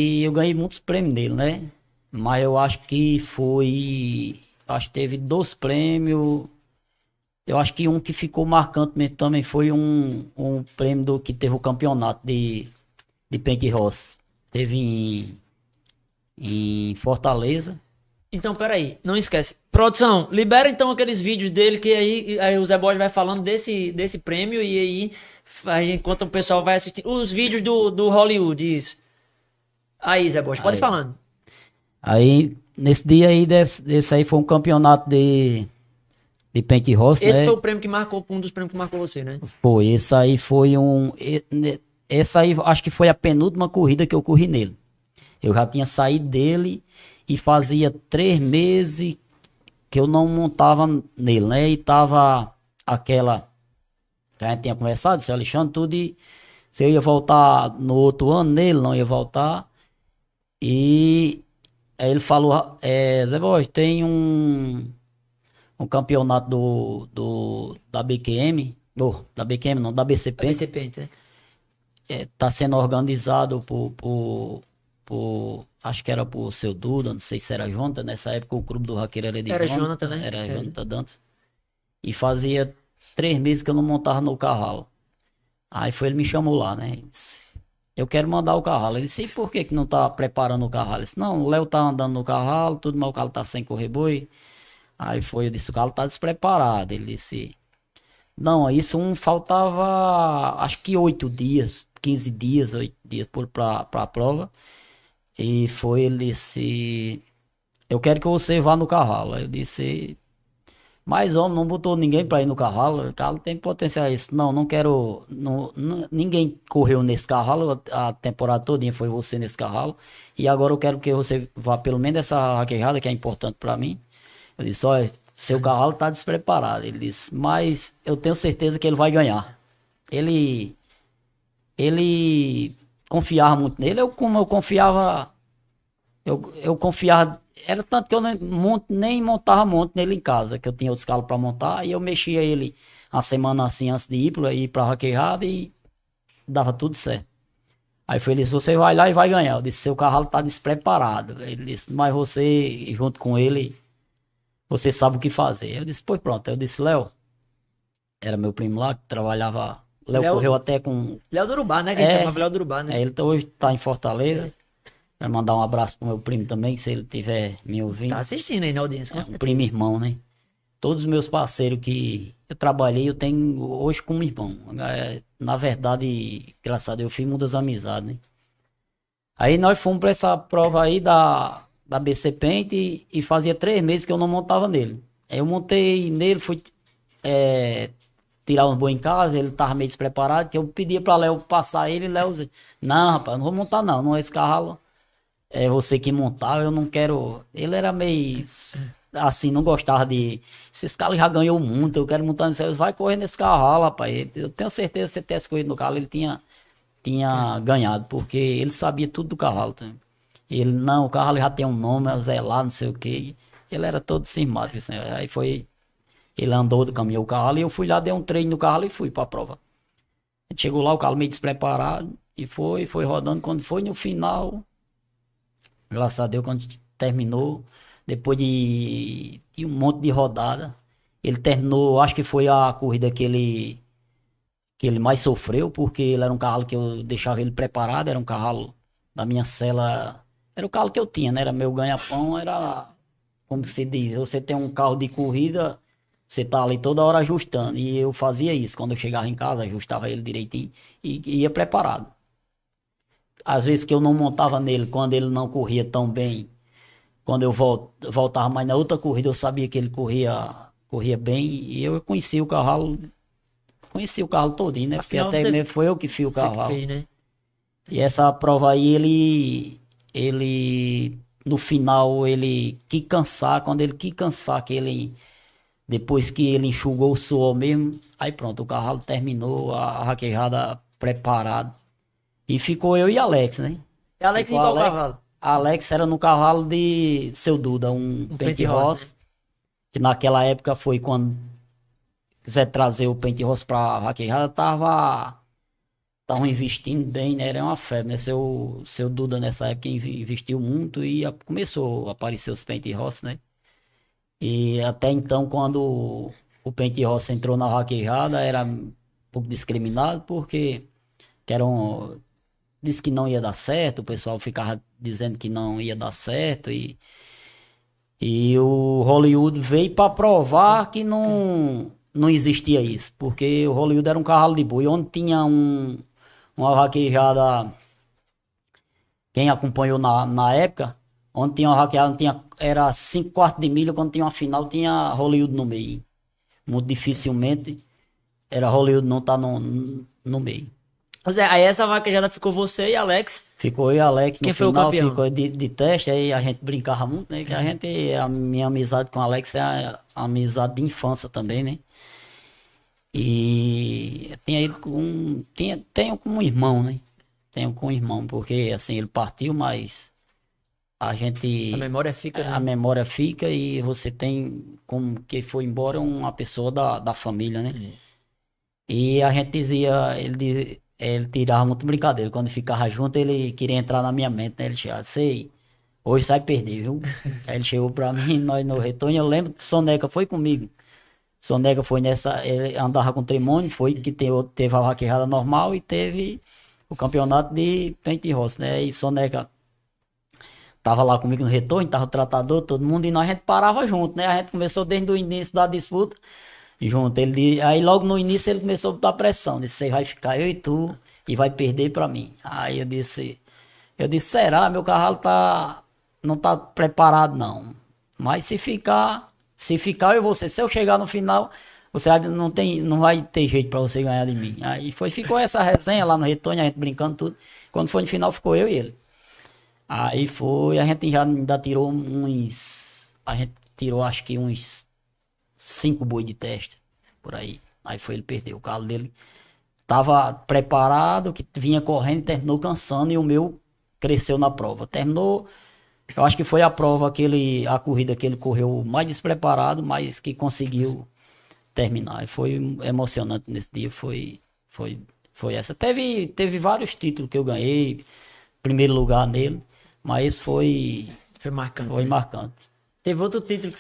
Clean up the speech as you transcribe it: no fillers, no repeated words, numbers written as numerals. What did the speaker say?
E eu ganhei muitos prêmios dele, né? Mas eu acho que foi. Acho que teve 2 prêmios. Eu acho que um que ficou marcante mesmo também foi um prêmio do que teve o campeonato de Pente Roça. Teve em Fortaleza. Então, peraí, não esquece. Produção, libera então aqueles vídeos dele que aí o Zé Borges vai falando desse prêmio e aí enquanto o pessoal vai assistir os vídeos do Hollywood, isso. Aí, Zé Borges, pode ir Aí, falando. aí nesse dia aí, desse aí foi um campeonato de Pente Roça, Esse foi né? o prêmio que marcou, um dos prêmios que marcou você, né? Foi, esse aí foi essa aí acho que foi a penúltima corrida que eu corri nele. Eu já tinha saído dele e fazia 3 meses que eu não montava nele, né? E tava aquela que a gente tinha conversado, seu Alexandre, tudo, e se eu ia voltar no outro ano nele, não ia voltar. E aí ele falou, Zé Borges, tem um campeonato da BQM, da BQM não, da BC A Paint, BCP, né? tá sendo organizado acho que era por seu Duda, não sei se era Jonathan, nessa época o clube do Raqueiro era de Era Jonathan, Jonathan, né? era É. Jonathan Dantas, e fazia 3 meses que eu não montava no cavalo. Aí foi, ele me chamou lá, né? Ele disse, eu quero mandar o cavalo. Ele disse, e por que que não tá preparando o cavalo? Ele disse, não, o Léo tá andando no cavalo, tudo, mas o cavalo tá sem correr boi. Aí foi, eu disse, o cavalo tá despreparado. Ele disse, não, isso faltava, acho que 8 dias, 15 dias, 8 dias pra prova. E foi, ele disse, eu quero que você vá no cavalo. Aí eu disse, mas homem, não botou ninguém pra ir no cavalo. O cavalo tem potencial. Isso. Não, não quero. Ninguém correu nesse cavalo. A temporada todinha foi você nesse cavalo. E agora eu quero que você vá pelo menos essa raquejada que é importante pra mim. Eu disse, olha, seu cavalo tá despreparado. Ele disse, mas eu tenho certeza que ele vai ganhar. Ele, ele confiava muito nele. Como eu confiava, eu confiava. Era tanto que eu nem montava monte nele em casa, que eu tinha outros calos para montar, e eu mexia ele a semana assim antes de ir pra vaquejada e dava tudo certo. Aí foi ele disse, você vai lá e vai ganhar. Eu disse, seu cavalo tá despreparado. Ele disse, mas você, junto com ele, você sabe o que fazer. Eu disse, pois pronto. Eu disse, Léo, era meu primo lá que trabalhava. Léo Léo, correu até com. Léo do Urubá, né? Que a gente chamava É, Léo do Urubá, né? ele hoje tá em Fortaleza. Quero mandar um abraço pro meu primo também, se ele tiver me Tá ouvindo. assistindo aí na audiência, com É um primo certeza. irmão, né? Todos os meus parceiros que eu trabalhei, eu tenho hoje como irmão. Na verdade, graças a Deus, eu fiz muitas amizades, né? Aí nós fomos para essa prova aí da BC Paint e fazia 3 meses que eu não montava nele. Aí eu montei nele, fui é, tirar uns boi em casa, ele tava meio despreparado, que eu pedia pra Léo passar ele, e Léo dizia, não, rapaz, não vou montar não, não é esse cavalo. É você que montava, eu não quero. Ele era meio assim, não gostava de. Esses caras já ganhou muito, eu quero montar nesse. Vai correr nesse cavalo, rapaz. Eu tenho certeza que se você tivesse corrido no cavalo, ele tinha ganhado, porque ele sabia tudo do cavalo. Tá? Ele, não, o cavalo já tem um nome, é Zé lá, não sei o quê. Ele era todo simpático, assim. Aí foi. Ele andou, caminhou o cavalo e eu fui lá, dei um treino no cavalo e fui pra prova. A gente chegou lá, o cavalo meio despreparado e foi rodando. Quando foi no final. Graças a Deus, quando terminou, depois de um monte de rodada, ele terminou, acho que foi a corrida que ele mais sofreu, porque ele era um cavalo que eu deixava ele preparado, era um cavalo da minha cela, era o cavalo que eu tinha, né? Era meu ganha-pão, era, como se diz, você tem um carro de corrida, você tá ali toda hora ajustando, e eu fazia isso, quando eu chegava em casa, ajustava ele direitinho e ia preparado. Às vezes que eu não montava nele, quando ele não corria tão bem, quando eu voltava mais na outra corrida, eu sabia que ele corria bem e eu conhecia o cavalo todinho, né? Porque Afinal, até você mesmo foi eu que fiz o foi que cavalo. fez, né? E essa prova aí, no final, ele que cansar, quando ele que cansar, depois que ele enxugou o suor mesmo, aí pronto, o cavalo terminou a raquejada preparado. E ficou eu e Alex, né? E Alex Ficou em qual Alex. cavalo? Alex era no cavalo de seu Duda, um Um pente pente rosa, né? roça, que naquela época foi quando quiser trazer o pente roça pra vaquejada, estavam investindo bem, né? Era uma febre, né? Seu Duda nessa época investiu muito e começou a aparecer os Paint Ross, né? E até então, quando o Paint Ross entrou na vaquejada, era um pouco discriminado, porque que eram, disse que não ia dar certo, o pessoal ficava dizendo que não ia dar certo, e o Hollywood veio para provar que não existia isso, porque o Hollywood era um cavalo de boi, onde tinha uma vaquejada, quem acompanhou na época, onde tinha uma vaquejada, era 5 quartos de milha, quando tinha uma final, tinha Hollywood no meio. Muito dificilmente era Hollywood não tá no meio. Pois é, aí essa vaquejada ficou você e Alex. Ficou eu e Alex no Quem foi o final, campeão? ficou de teste, aí a gente brincava muito, né? Que a minha amizade com o Alex é a amizade de infância também, né? E tinha ele tenho como um irmão, né? Tenho como um irmão, porque assim, ele partiu, mas a A gente, memória fica, a né? memória fica e você tem como que foi embora uma pessoa da família, né? E a gente dizia, ele tirava muito brincadeira. Quando ficava junto, ele queria entrar na minha mente, né? Ele chegava, sei, hoje sai perder, viu? Aí ele chegou pra mim, nós no retorno, eu lembro que Soneca foi comigo. Soneca foi nessa, ele andava com Tremone, foi que teve a vaquejada normal e teve o campeonato de Pente Roça, né? E Soneca tava lá comigo no retorno, tava o tratador, todo mundo, e nós a gente parava junto, né? A gente começou desde o início da disputa junto. Aí logo no início ele começou a botar pressão. Disse, você vai ficar eu e tu e vai perder pra mim. Aí eu disse, será? Meu cavalo não tá preparado não. Mas se ficar eu e você, se eu chegar no final, não vai ter jeito pra você ganhar de mim. Ficou essa resenha lá no retorno, a gente brincando tudo. Quando foi no final, ficou eu e ele. Aí a gente já ainda tirou a gente tirou acho que uns 5 boi de teste, por aí. Aí ele perdeu. O carro dele tava preparado, que vinha correndo, terminou cansando e o meu cresceu na prova. Terminou, eu acho que foi a corrida que ele correu mais despreparado, mas que conseguiu terminar. E foi emocionante nesse dia, foi essa. Teve vários títulos que eu ganhei, primeiro lugar nele, mas esse foi Foi marcante. foi Né? marcante. Teve outro título